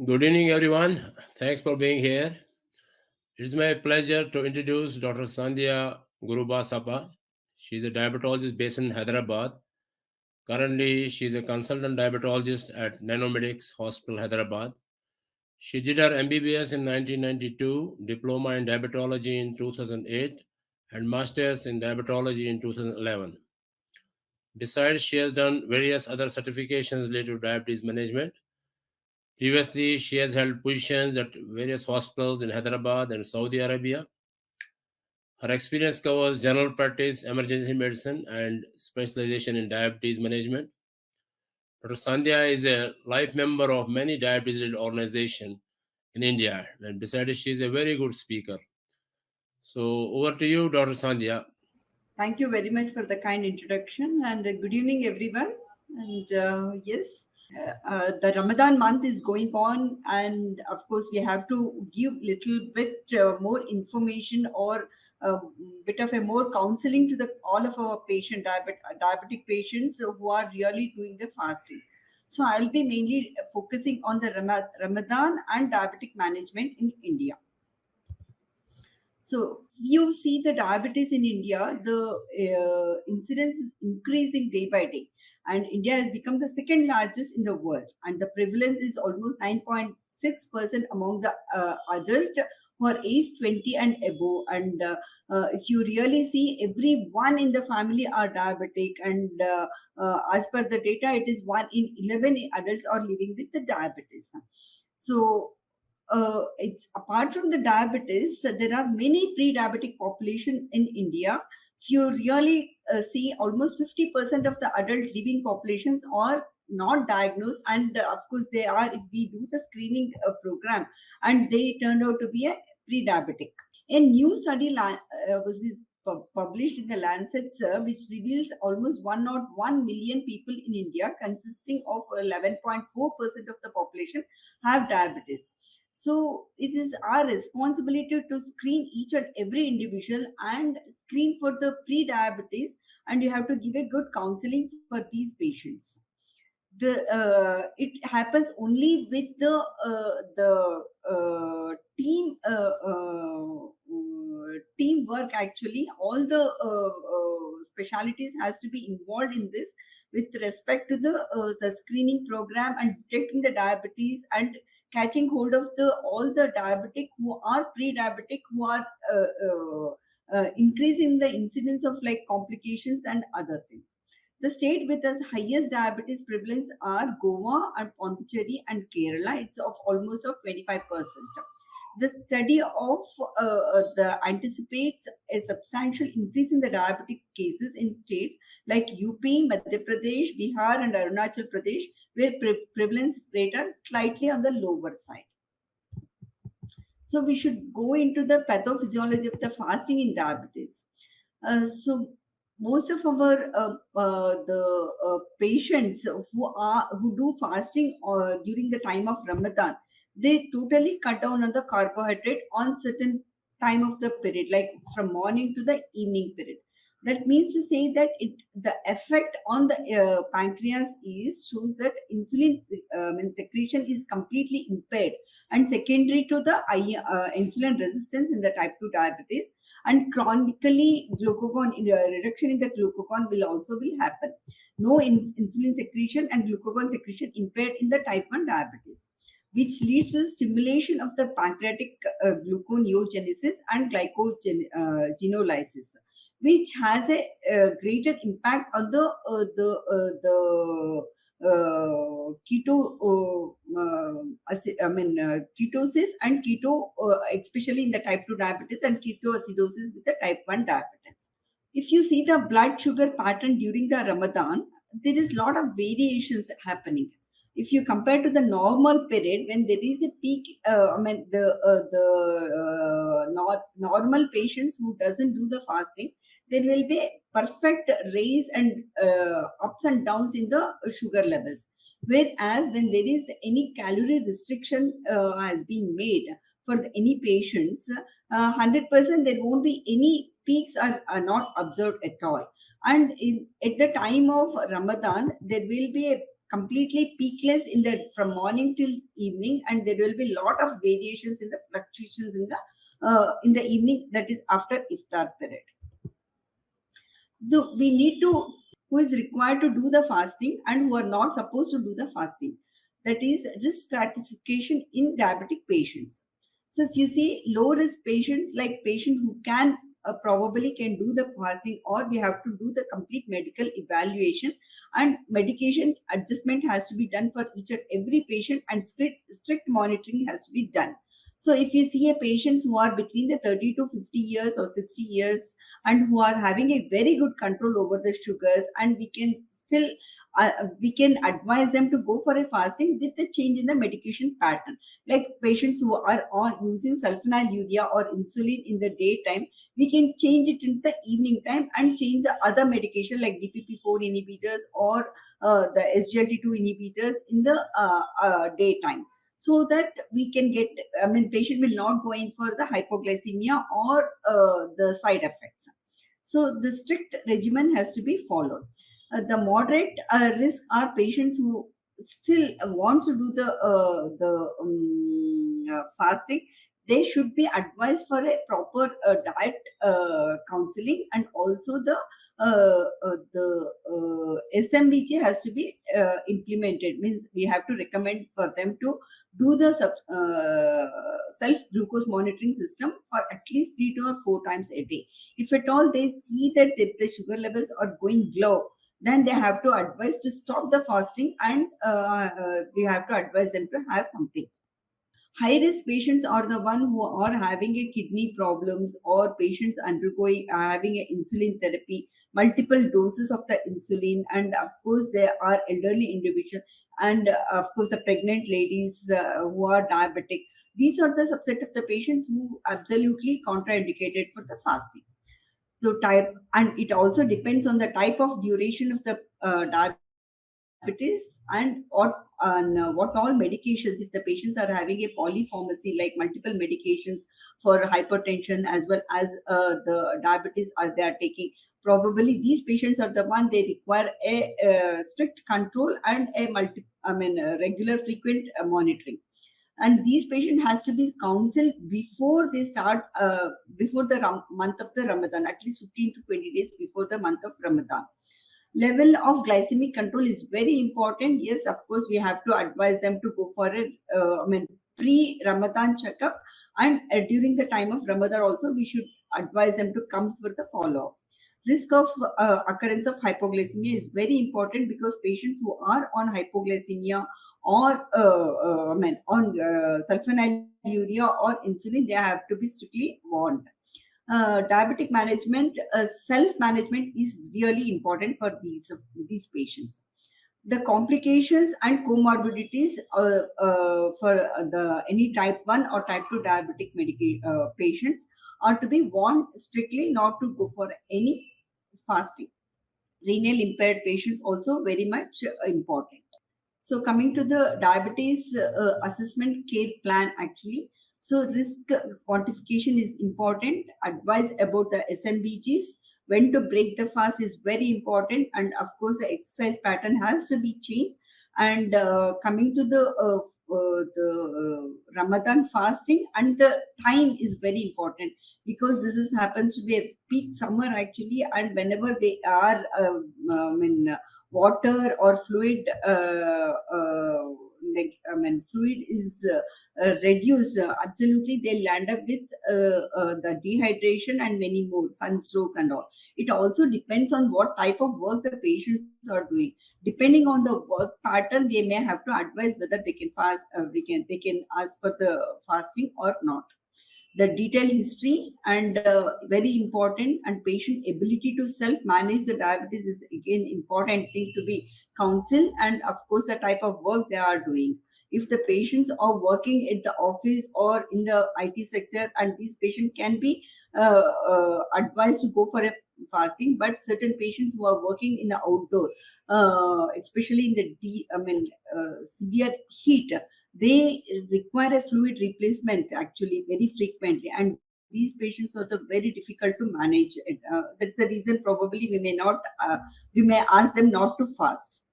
Good evening, everyone. Thanks for being here. It is my pleasure to introduce Dr. Sandhya Gurubasapa. She is a diabetologist based in Hyderabad. Currently, she is a consultant diabetologist at Nanomedics Hospital, Hyderabad. She did her MBBS in 1992, diploma in diabetology in 2008, and master's in diabetology in 2011. Besides, she has done various other certifications related to diabetes management. Previously, she has held positions at various hospitals in Hyderabad and Saudi Arabia. Her experience covers general practice, emergency medicine, and specialization in diabetes management. Dr. Sandhya is a life member of many diabetes organizations in India, and besides, she is a very good speaker. So, over to you, Dr. Sandhya. Thank you very much for the kind introduction and good evening, everyone. And yes, the Ramadan month is going on, and of course, we have to give little bit more information or a bit of a more counseling to the all of our diabetic patients who are really doing the fasting. So I'll be mainly focusing on the Ramadan and diabetic management in India. So you see the diabetes in India, the incidence is increasing day by day, and India has become the second largest in the world, and the prevalence is almost 9.6% among the adult who are age 20 and above. And if you really see, everyone in the family are diabetic, and as per the data, it is 1 in 11 adults are living with the diabetes. So it's apart from the diabetes, there are many pre-diabetic population in India. If you really see, almost 50% of the adult living populations are not diagnosed, and of course they are if we do the screening program, and they turned out to be a pre-diabetic. A new study published in the Lancet, which reveals almost 101 million people in India, consisting of 11.4% of the population, have diabetes. So it is our responsibility to screen each and every individual and screen for the pre-diabetes, and you have to give a good counseling for these patients. The it happens only with the teamwork. Actually, all the specialities has to be involved in this with respect to the screening program and detecting the diabetes and catching hold of the all the diabetic who are pre-diabetic, who are increasing the incidence of like complications and other things. The state with the highest diabetes prevalence are Goa and Pondicherry and Kerala. It's of almost of 25%. The study of the anticipates a substantial increase in the diabetic cases in states like UP, Madhya Pradesh, Bihar, and Arunachal Pradesh, where prevalence rate are slightly on the lower side. So we should go into the pathophysiology of the fasting in diabetes. So most of our the patients who do fasting during the time of Ramadan, they totally cut down on the carbohydrate on certain time of the period, like from morning to the evening period. That means to say that the effect on the pancreas is shows that insulin secretion is completely impaired, and secondary to the insulin resistance in the type 2 diabetes, and chronically glucagon reduction in the glucagon will happen. No insulin secretion and glucagon secretion impaired in the type 1 diabetes, which leads to stimulation of the pancreatic gluconeogenesis and glycogenolysis, which has a greater impact on the keto ketosis and keto, especially in the type 2 diabetes, and ketoacidosis with the type 1 diabetes. If you see the blood sugar pattern during the Ramadan, there is a lot of variations happening. If you compare to the normal period when there is a peak, not normal patients who doesn't do the fasting, there will be perfect raise and ups and downs in the sugar levels. Whereas when there is any calorie restriction has been made for any patients, 100% there won't be any peaks are not observed at all. And at the time of Ramadan, there will be a completely peakless in the from morning till evening, and there will be lot of variations in the fluctuations in the evening, that is after iftar period. We need to, who is required to do the fasting and who are not supposed to do the fasting, that is risk stratification in diabetic patients. So if you see low risk patients, like patient who can probably can do the fasting, or we have to do the complete medical evaluation, and medication adjustment has to be done for each and every patient, and strict monitoring has to be done. So if you see a patients who are between the 30 to 50 years or 60 years, and who are having a very good control over the sugars, and we can still we can advise them to go for a fasting with the change in the medication pattern. Like patients who are on using sulfonylurea or insulin in the daytime, we can change it in the evening time and change the other medication like DPP4 inhibitors or the SGLT2 inhibitors in the daytime, so that we can get, I mean, patient will not go in for the hypoglycemia or the side effects. So the strict regimen has to be followed. The moderate risk are patients who still want to do the fasting. They should be advised for a proper diet counseling, and also the SMBG has to be implemented. Means we have to recommend for them to do the self glucose monitoring system for at least 3 to 4 times a day. If at all they see that the sugar levels are going low, then they have to advise to stop the fasting, and we have to advise them to have something. High risk patients are the one who are having a kidney problems, or patients undergoing having a insulin therapy, multiple doses of the insulin, and of course there are elderly individuals, and of course the pregnant ladies who are diabetic. These are the subset of the patients who absolutely contraindicated for the fasting. So type, and it also depends on the type of duration of the diabetes, and what all medications. If the patients are having a polypharmacy, like multiple medications for hypertension as well as the diabetes they are taking, probably these patients are the one they require a, strict control and a regular frequent monitoring. And these patient has to be counseled before they start before the month of the Ramadan, at least 15 to 20 days before the month of Ramadan. Level of glycemic control is very important. Yes, of course we have to advise them to go for a pre Ramadan checkup, and during the time of Ramadan also we should advise them to come for the follow up. Risk of occurrence of hypoglycemia is very important, because patients who are on hypoglycemia or on sulfonylurea or insulin, they have to be strictly warned. Diabetic management, self management is really important for these patients. The complications and comorbidities for the any type 1 or type 2 diabetic patients are to be warned strictly not to go for any fasting. Renal impaired patients also very much important. So coming to the diabetes assessment care plan, actually, so risk quantification is important. Advice about the SMBGs, when to break the fast is very important, and of course the exercise pattern has to be changed. And coming to the Ramadan fasting, and the time is very important, because this is happens to be a peak summer actually, and whenever they are water or fluid fluid is reduced, absolutely they'll land up with the dehydration and many more sunstroke and all. It also depends on what type of work the patients are doing. Depending on the work pattern, they may have to advise whether they can fast, they can ask for the fasting or not. The detailed history and very important, and patient ability to self manage the diabetes is again important thing to be counseled, and of course the type of work they are doing. If the patients are working at the office or in the IT sector, and these patients can be advised to go for a fasting, but certain patients who are working in the outdoor, especially in the severe heat, they require a fluid replacement actually very frequently, and these patients are the very difficult to manage it. That's the reason probably we may ask them not to fast.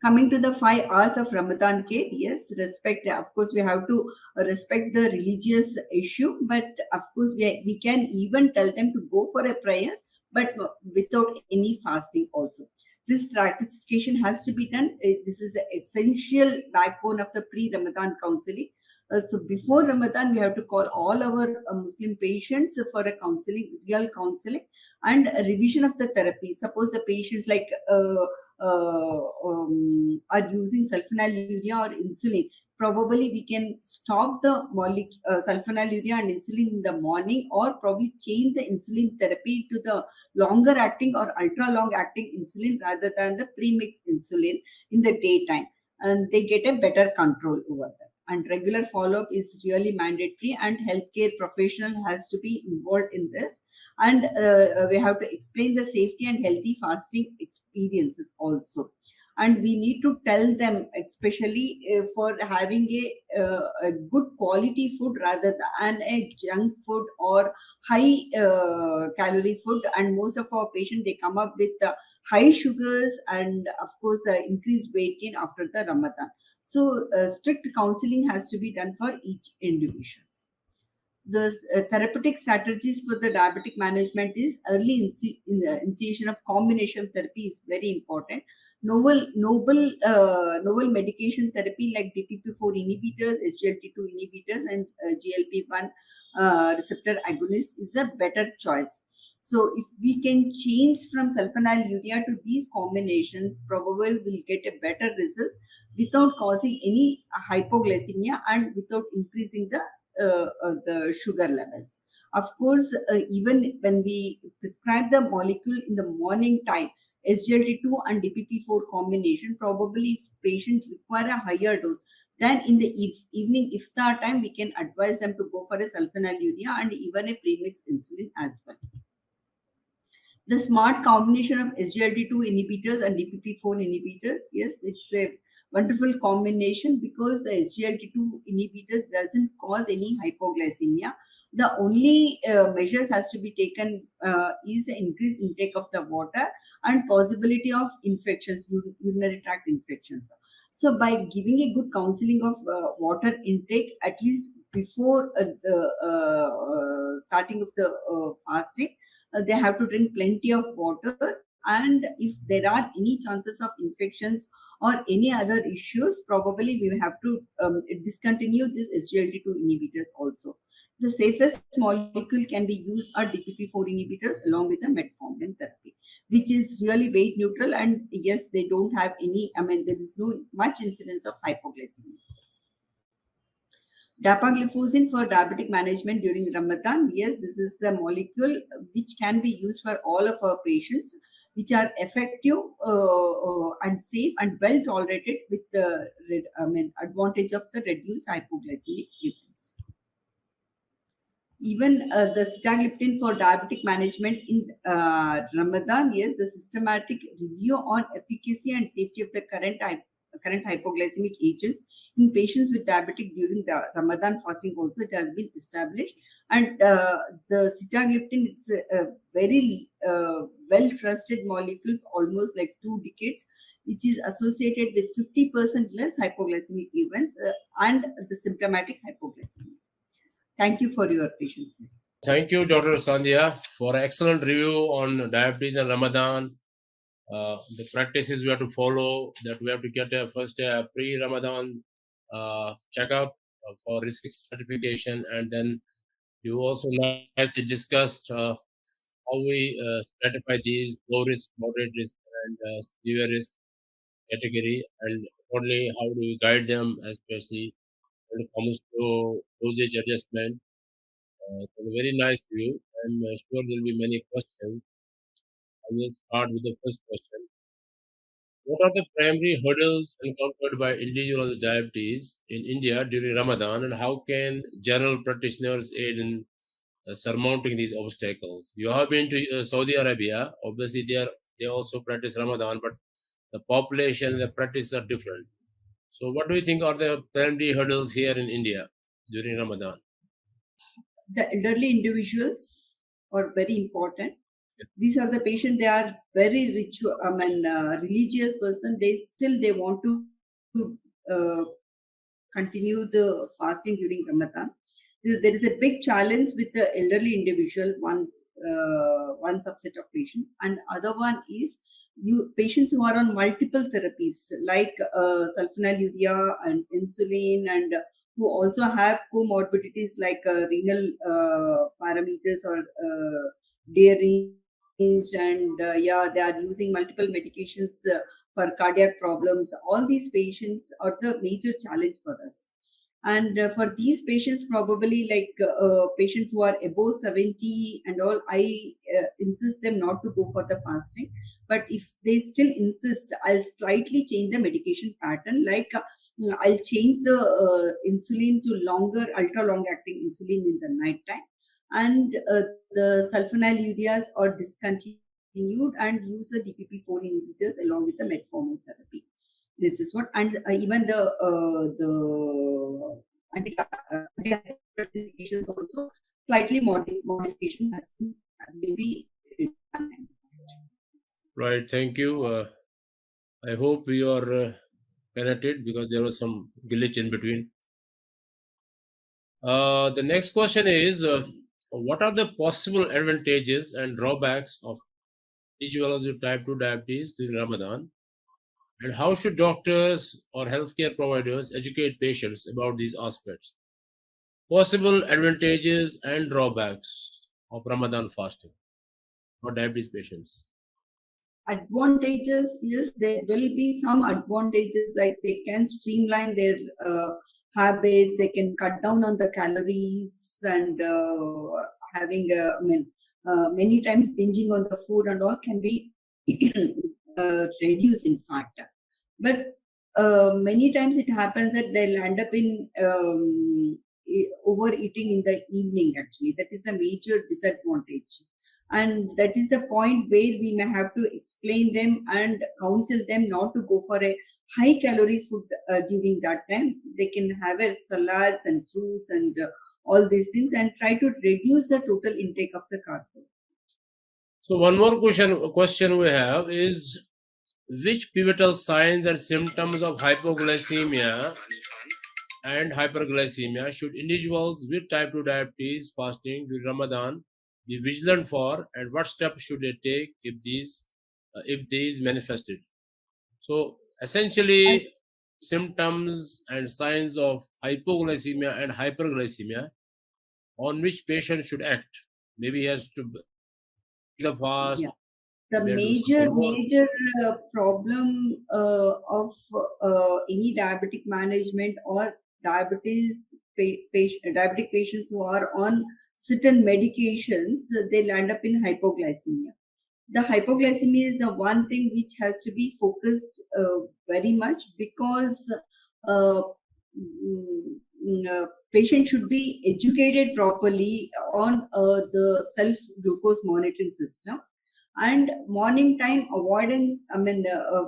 Coming to the 5 hours of Ramadan care, yes, respect. Of course, we have to respect the religious issue, but of course, we can even tell them to go for a prayer, but without any fasting also. This stratification has to be done. This is the essential backbone of the pre-Ramadan counseling. So before Ramadan, we have to call all our Muslim patients for a counseling, real counseling, and a revision of the therapy. Suppose the patient are using sulfonylurea or insulin, probably we can stop the sulfonylurea and insulin in the morning, or probably change the insulin therapy to the longer acting or ultra long acting insulin rather than the premixed insulin in the daytime, and they get a better control over that. And regular follow up is really mandatory, and healthcare professional has to be involved in this. And we have to explain the safety and healthy fasting experiences also. And we need to tell them, especially for having a good quality food rather than a junk food or high calorie food. And most of our patients, they come up with high sugars, and of course increased weight gain after the Ramadan. So strict counseling has to be done for each individual. The therapeutic strategies for the diabetic management is early initiation of combination therapy is very important. Novel medication therapy like DPP4 inhibitors, SGLT2 inhibitors, and GLP1 receptor agonists is the better choice. So if we can change from sulfonylurea to these combinations, probably will get a better results without causing any hypoglycemia and without increasing the sugar levels. Of course, even when we prescribe the molecule in the morning time, SGLT2 and DPP4 combination, probably if patients require a higher dose, then in the evening iftar time, we can advise them to go for a sulfonylurea and even a premixed insulin as well. The smart combination of SGLT2 inhibitors and DPP4 inhibitors, yes, it's a wonderful combination because the SGLT2 inhibitors doesn't cause any hypoglycemia. The only measures has to be taken is the increased intake of the water and possibility of infections, urinary tract infections. So by giving a good counseling of water intake at least before the starting of the fasting, they have to drink plenty of water. And if there are any chances of infections or any other issues, probably we have to discontinue these SGLT2 inhibitors also. The safest molecule can be used are DPP4 inhibitors along with the metformin therapy, which is really weight neutral, and yes, they don't have any, I mean, there is no much incidence of hypoglycemia. Dapagliflozin for diabetic management during Ramadan. Yes, this is the molecule which can be used for all of our patients, which are effective and safe and well tolerated with the advantage of the reduced hypoglycemic events. Even the sitagliptin for diabetic management in Ramadan, yes, the systematic review on efficacy and safety of the current hypoglycemic agents in patients with diabetic during the Ramadan fasting also it has been established. And the sitagliptin, it's a very well trusted molecule, almost like 2 decades, which is associated with 50% less hypoglycemic events and the symptomatic hypoglycemia. Thank you for your patience. Thank you, Dr. Sandhya, for an excellent review on diabetes and Ramadan. The practices we have to follow, that we have to get first a pre-Ramadan checkup for risk stratification, and then you also nicely discussed how we stratify these low risk, moderate risk, and severe risk category, and accordingly how do we guide them, especially when it comes to dosage adjustment. So a very nice view. I'm sure there will be many questions. I will start with the first question. What are the primary hurdles encountered by individuals with diabetes in India during Ramadan, and how can general practitioners aid in surmounting these obstacles? You have been to Saudi Arabia. Obviously, they also practice Ramadan, but the population and the practices are different. So, what do you think are the primary hurdles here in India during Ramadan? The elderly individuals are very important. These are the patients, they are very rich, religious person. They want to continue the fasting during Ramadan. There is a big challenge with the elderly individual, one subset of patients, and other one is patients who are on multiple therapies like sulfonylurea and insulin, and who also have comorbidities like renal parameters or deranged, and yeah, they are using multiple medications for cardiac problems. All these patients are the major challenge for us. And for these patients, probably like patients who are above 70 and all, I insist them not to go for the fasting. But if they still insist, I'll slightly change the medication pattern. Like I'll change the insulin to longer, ultra long acting insulin in the night time, and the sulfonylureas are discontinued, and use the DPP-4 inhibitors along with the metformin therapy. This is what, and even the anti-hypertensive medications also, slightly modification has to maybe done. Right. Thank you. I hope you are connected because there was some glitch in between. The next question is what are the possible advantages and drawbacks of individuals with type 2 diabetes during Ramadan? And how should doctors or healthcare providers educate patients about these aspects? Possible advantages and drawbacks of Ramadan fasting for diabetes patients. Advantages, yes, there will be some advantages, like they can streamline their habits, they can cut down on the calories, and having many times binging on the food and all can be reduced, in fact. But many times it happens that they'll end up in overeating in the evening. Actually, that is the major disadvantage, and that is the point where we may have to explain them and counsel them not to go for a high calorie food during that time. They can have a salads and fruits and all these things, and try to reduce the total intake of the carbo. So one more question we have is which pivotal signs and symptoms of hypoglycemia and hyperglycemia should individuals with type 2 diabetes fasting during Ramadan be vigilant for, and what steps should they take if these manifested? So And essentially, symptoms and signs of hypoglycemia and hyperglycemia on which patient should act. Maybe he has to break the fast, yeah, the may do major some more. major problem of any diabetic management or diabetic patients who are on certain medications, they'll end up in hypoglycemia. The hypoglycemia is the one thing which has to be focused very much, because uh, patient should be educated properly on the self glucose monitoring system. And morning time avoidance,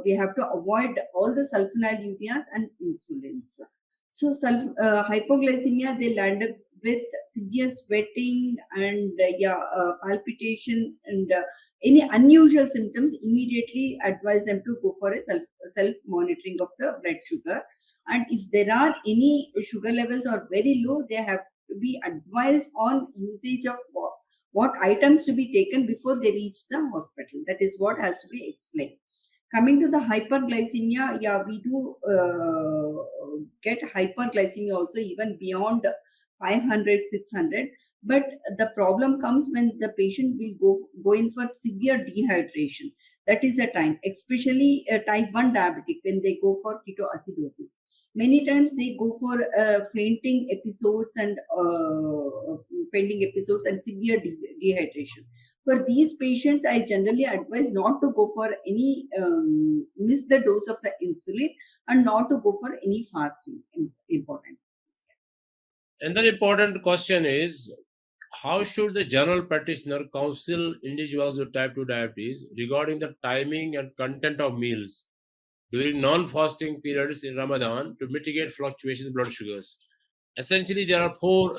we have to avoid all the sulfonylureas and insulins. So hypoglycemia, they land up with severe sweating and palpitation, and any unusual symptoms, immediately advise them to go for a self monitoring of the blood sugar. And if there are any sugar levels are very low, they have to be advised on usage of what items to be taken before they reach the hospital. That is what has to be explained. Coming to the hyperglycemia, yeah, we do get hyperglycemia also even beyond 500, 600. But the problem comes when the patient will go in for severe dehydration. That is the time, especially type 1 diabetic, when they go for ketoacidosis. Many times they go for fainting episodes and severe dehydration. For these patients, I generally advise not to go for any miss the dose of the insulin, and not to go for any fasting. Important. Another important question is how should the general practitioner counsel individuals with type 2 diabetes regarding the timing and content of meals during non-fasting periods in Ramadan to mitigate fluctuations in blood sugars? Essentially, there are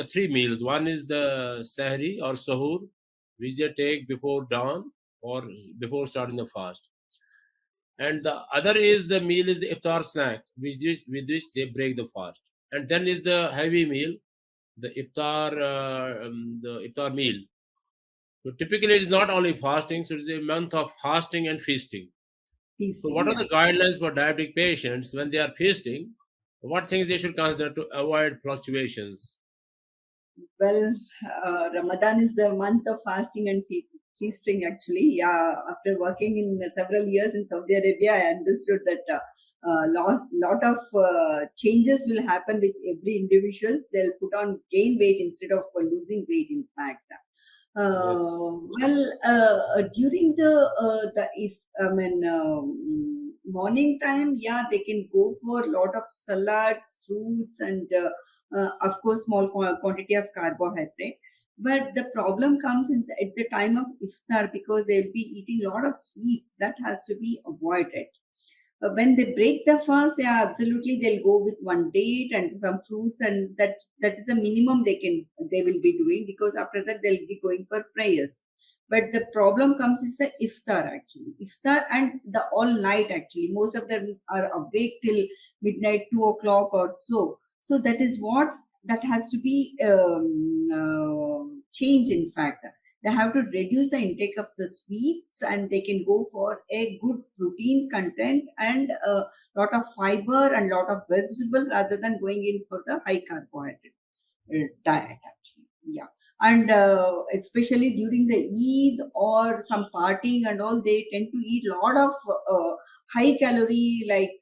three meals. One is the sahri or sahur, which they take before dawn. or before starting the fast. And the other is the meal is the iftar snack, with which they break the fast. And then is the heavy meal, the iftar meal. So typically, it is not only fasting; so it is a month of fasting and feasting. So, Feasting, what are yeah. the guidelines for diabetic patients when they are feasting? What things they should consider to avoid fluctuations? Well, Ramadan is the month of fasting and feasting, actually. Yeah, after working in several years in Saudi Arabia, I understood that lot of changes will happen with every individuals. They'll put on gain weight instead of losing weight, in fact. Yes, During the if I mean morning time, yeah, they can go for a lot of salads, fruits, and of course small quantity of carbohydrate. But the problem comes at the time of iftar, because they'll be eating a lot of sweets that has to be avoided. When they break the fast, yeah, absolutely, they'll go with one date and some fruits, and that is a minimum they will be doing, because after that they'll be going for prayers. But the problem comes is the iftar, actually. Iftar and the all night, actually. Most of them are awake till midnight, 2 o'clock or so. So that is what that has to be changed, in fact. They have to reduce the intake of the sweets, and they can go for a good protein content and a lot of fiber and lot of vegetable, rather than going in for the high carbohydrate diet, actually. Yeah. And especially during the Eid or some partying and all, they tend to eat a lot of high calorie, like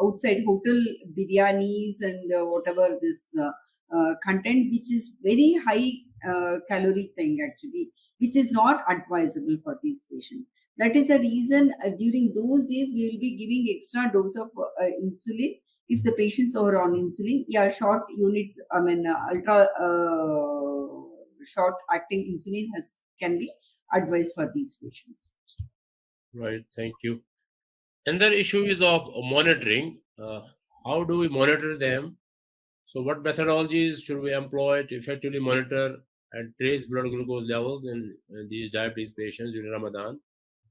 outside hotel biryanis and whatever this content, which is very high calorie thing, actually, which is not advisable for these patients. That is the reason during those days we will be giving extra dose of insulin. If the patients are on insulin, yeah, short units, I mean, ultra short acting insulin has can be advised for these patients. right. Thank you. Another issue is of monitoring. How do we monitor them? So, what methodologies should we employ to effectively monitor and trace blood glucose levels in these diabetes patients during Ramadan?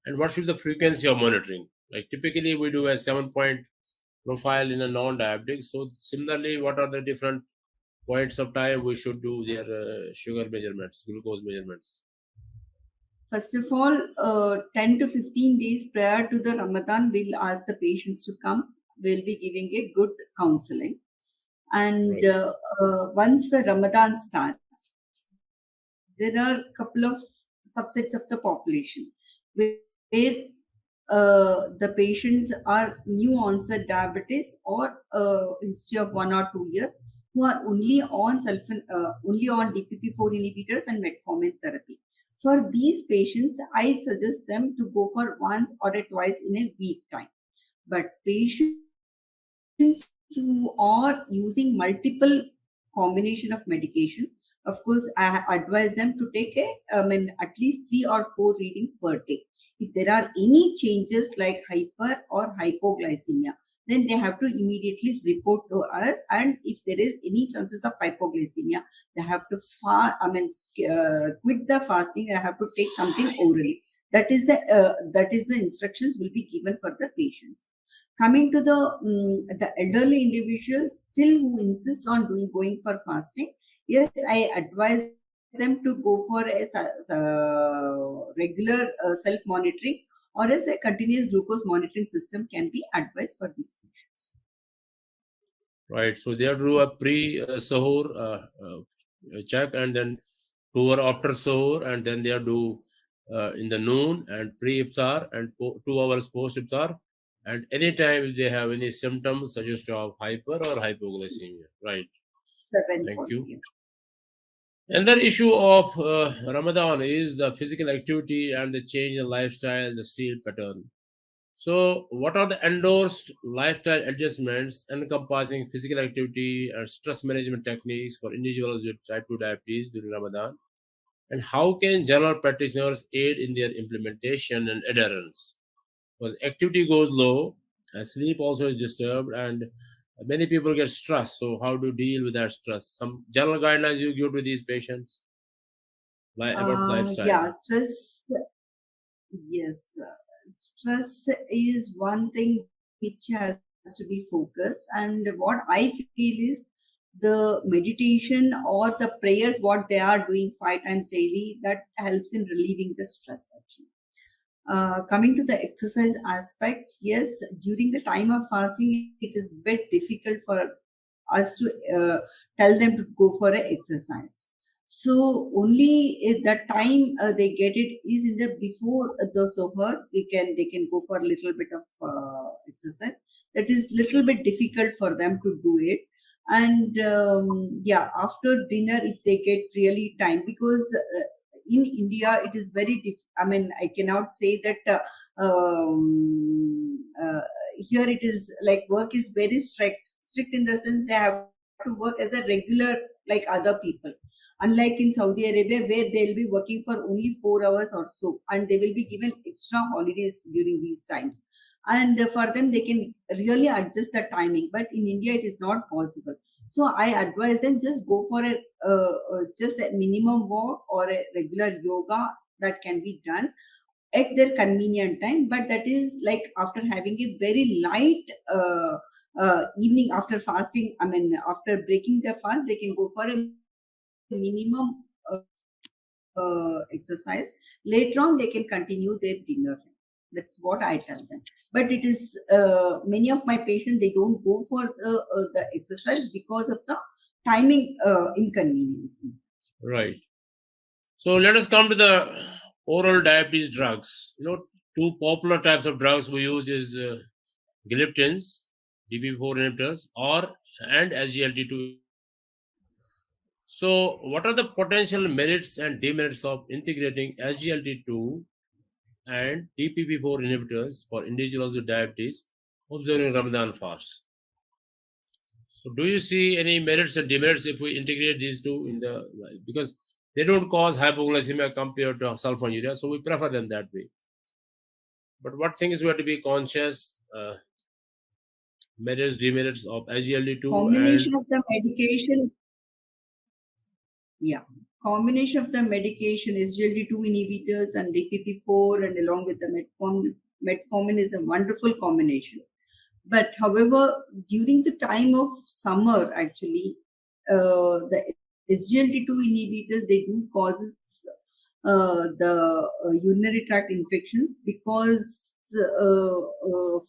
And what should be the frequency of monitoring? Like typically, we do a 7 point profile in a non-diabetic. So, similarly, what are the different points of time we should do their sugar measurements, glucose measurements? First of all, 10 to 15 days prior to the Ramadan, we'll ask the patients to come. We'll be giving a good counseling. And Right, once the Ramadan starts, there are a couple of subsets of the population where the patients are new onset diabetes or history of 1 or 2 years, who are only on DPP4 inhibitors and metformin therapy. For these patients, I suggest them to go for once or twice in a week time. But patients who are using multiple combination of medication, of course, I advise them to take at least 3 or 4 readings per day. If there are any changes like hyper or hypoglycemia, then they have to immediately report to us. And if there is any chances of hypoglycemia, they have to quit the fasting. They have to take something orally. That is the instructions will be given for the patients. Coming to the elderly individuals still who insist on going for fasting, yes, I advise them to go for regular self monitoring, or else a continuous glucose monitoring system can be advised for these patients. right. So they have to do a pre-sahur check, and then 2 hour after sahur, and then they have to do in the noon and pre-iftar and 2 hours post-iftar. And anytime if they have any symptoms such as of hyper or hypoglycemia. Right. Seven Thank point, you. yeah. Another issue of Ramadan is the physical activity and the change in lifestyle, the sleep pattern. So, what are the endorsed lifestyle adjustments encompassing physical activity and stress management techniques for individuals with type 2 diabetes during Ramadan? And how can general practitioners aid in their implementation and adherence? Because activity goes low, and sleep also is disturbed, and many people get stressed. So, how do you deal with that stress? Some general guidelines you give to these patients? about lifestyle. Yeah, stress. Yes, stress is one thing which has to be focused, and what I feel is the meditation or the prayers what they are doing 5 times daily that helps in relieving the stress actually. Coming to the exercise aspect, yes, during the time of fasting, it is a bit difficult for us to tell them to go for an exercise. So only at that time they get it is in the before the sohar. They can go for a little bit of exercise. That is little bit difficult for them to do it. And yeah, after dinner, if they get really time, because in India it is very I mean, I cannot say that here it is like work is very strict in the sense they have to work as a regular like other people. Unlike in Saudi Arabia, where they'll be working for only 4 hours or so, and they will be given extra holidays during these times. And for them, they can really adjust the timing. But in India, it is not possible. So I advise them just go for a just a minimum walk or a regular yoga that can be done at their convenient time, but that is like after having a very light evening after fasting. I mean, after breaking their fast, they can go for a minimum exercise. Later on, they can continue their dinner. That's what I tell them. But it is many of my patients they don't go for the exercise because of the timing inconvenience. Right. So let us come to the oral diabetes drugs. Two popular types of drugs we use is gliptins, DPP4 inhibitors, or and SGLT2 inhibitors. So, what are the potential merits and demerits of integrating SGLT2 and DPP4 inhibitors for individuals with diabetes observing Ramadan fast? So, do you see any merits and demerits if we integrate these two in the because they don't cause hypoglycemia compared to sulfonylurea, so we prefer them that way. But what things we have to be conscious merits demerits of SGLT2 and Combination of the medication, yeah, combination of the medication SGLT2 inhibitors and DPP4 and along with the metformin is a wonderful combination. But however, during the time of summer, actually, the SGLT2 inhibitors they do causes the urinary tract infections because of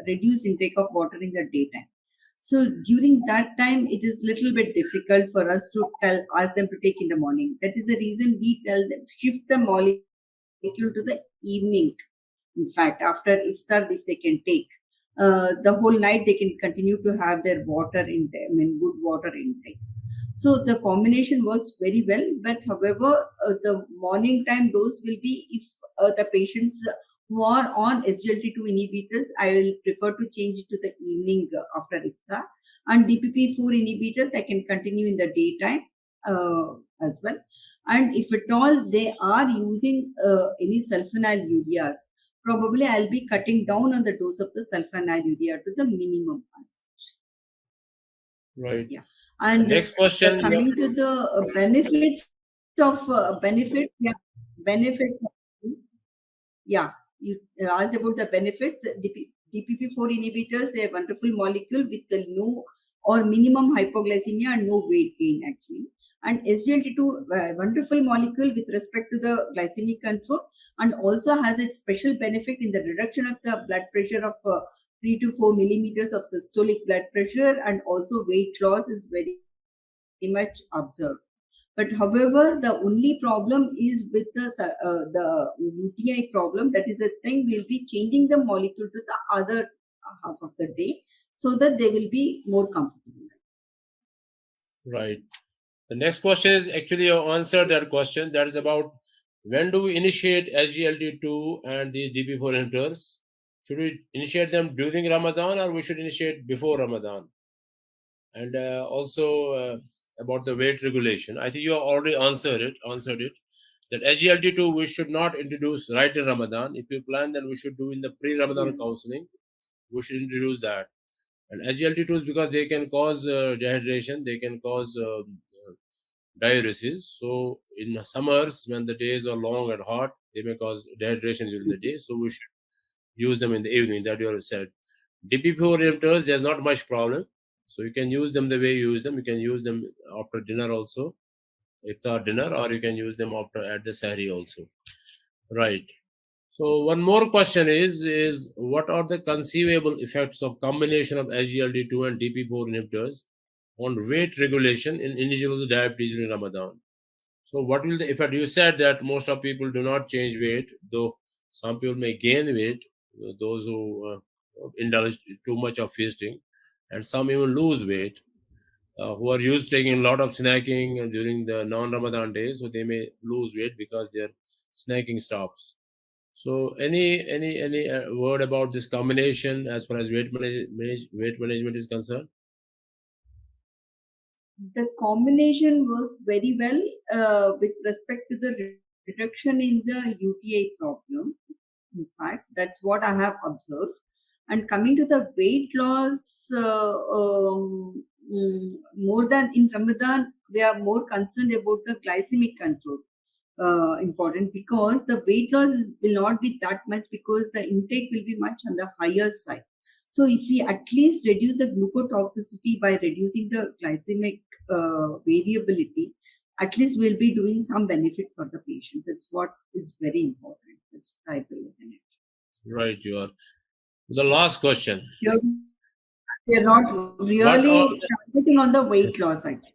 reduced intake of water in the daytime. So during that time, it is little bit difficult for us to ask them to take in the morning. That is the reason we tell them shift the molecule to the evening. In fact, after iftar, if they can take the whole night, they can continue to have their water intake. I mean, good water intake. So the combination works very well. But however, the morning time dose will be if the patients who are on SGLT2 inhibitors, I will prefer to change it to the evening after iftar. And DPP4 inhibitors, I can continue in the daytime as well. And if at all they are using any sulfonylureas, probably I'll be cutting down on the dose of the sulfonylurea to the minimum as such. right. Yeah. The And next question, coming to the benefits of benefits. Yeah, you asked about the benefits. DPP4 inhibitors, a wonderful molecule with the no or minimum hypoglycemia and no weight gain actually. And SGLT2, wonderful molecule with respect to the glycemic control, and also has a special benefit in the reduction of the blood pressure of 3 to 4 millimeters of systolic blood pressure, and also weight loss is very much observed. But however, the only problem is with the UTI problem. That is a thing. We'll be changing the molecule to the other half of the day so that they will be more comfortable. right. The next question is actually you answered that question. That is about when do we initiate SGLT2 and these DP4 inhibitors? Should we initiate them during Ramadan or we should initiate before Ramadan? And also about the weight regulation. I think you have already answered it. That SGLT2 we should not introduce right in Ramadan. If you plan, then we should do in the pre-Ramadan Yes. counseling. We should introduce that. And SGLT2s because they can cause dehydration, they can cause diuresis. So in summers, when the days are long and hot, they may cause dehydration during the day. So we should use them in the evening. That you have said. DP4 inhibitors, there's not much problem. So you can use them the way you use them. You can use them after dinner also, iftar dinner, or you can use them after at the sahri also. Right. So one more question is what are the conceivable effects of combination of SGLT2 and DP4 inhibitors on weight regulation in individuals with diabetes during Ramadan? So what will the effect? You said that most of people do not change weight, though some people may gain weight, those who indulge too much of feasting, and some even lose weight, who are used to taking a lot of snacking during the non-Ramadan days, so they may lose weight because their snacking stops. So any word about this combination as far as weight management is concerned? The combination works very well with respect to the reduction in the UTI problem. In fact, that's what I have observed. And coming to the weight loss, more than in Ramadan, we are more concerned about the glycemic control. Important because the weight loss will not be that much because the intake will be much on the higher side. So if we at least reduce the glucotoxicity by reducing the glycemic variability, at least we'll be doing some benefit for the patient. That's what is very important. That's what I believe in it. Right, you are. The last question. Here we are not What are really targeting on the weight loss, actually.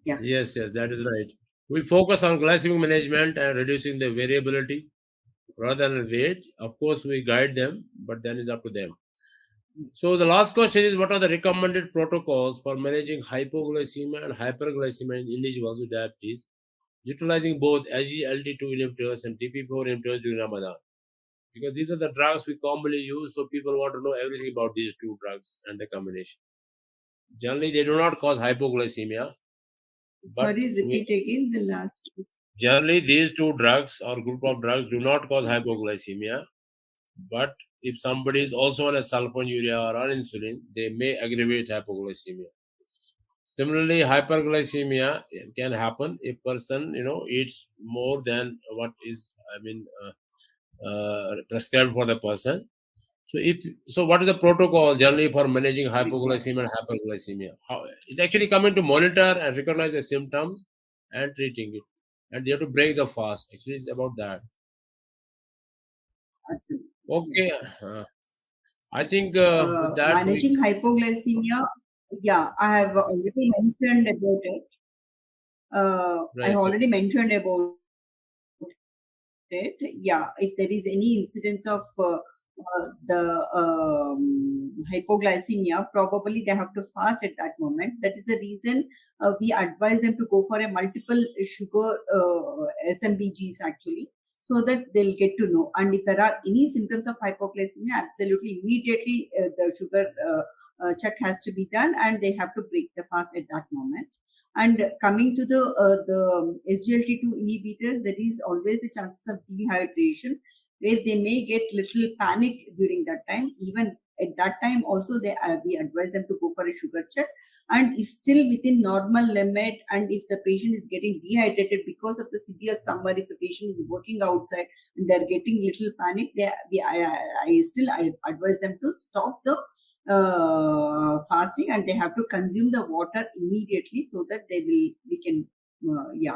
Yeah, Yes, yes, that is right. We focus on glycemic management and reducing the variability rather than weight. Of course, we guide them, but then it's up to them. So the last question is, what are the recommended protocols for managing hypoglycemia and hyperglycemia in individuals with diabetes, utilizing both SGLT2 inhibitors and DP4 inhibitors during Ramadan? Because these are the drugs we commonly use, so people want to know everything about these two drugs and the combination. Generally, they do not cause hypoglycemia, but sorry, repeat again the last. generally these two drugs or group of drugs do not cause hypoglycemia. But if somebody is also on a sulfonylurea or on insulin, they may aggravate hypoglycemia. Similarly, hyperglycemia can happen if person eats more than what is prescribed for the person. So, what is the protocol generally for managing Required. hypoglycemia and hyperglycemia? It's actually coming to monitor and recognize the symptoms and treating it, and they have to break the fast. Actually, it's about that. Absolutely. Yeah. Okay, I think with that we Managing hypoglycemia, yeah, I have already mentioned about it. I have right. already mentioned about it. Yeah, if there is any incidence of the hypoglycemia, probably they have to fast at that moment. That is the reason we advise them to go for a multiple sugar SMBGs actually, so that they'll get to know. And if there are any symptoms of hypoglycemia, absolutely immediately the sugar check has to be done, and they have to break the fast at that moment. And coming to the SGLT2 inhibitors, there is always a chances of dehydration where they may get little panic during that time. Even at that time, also we advise them to go for a sugar check. And if still within normal limit, and if the patient is getting dehydrated because of the severe summer, if the patient is working outside and they're getting little panic, I advise them to stop the fasting, and they have to consume the water immediately so that we can yeah.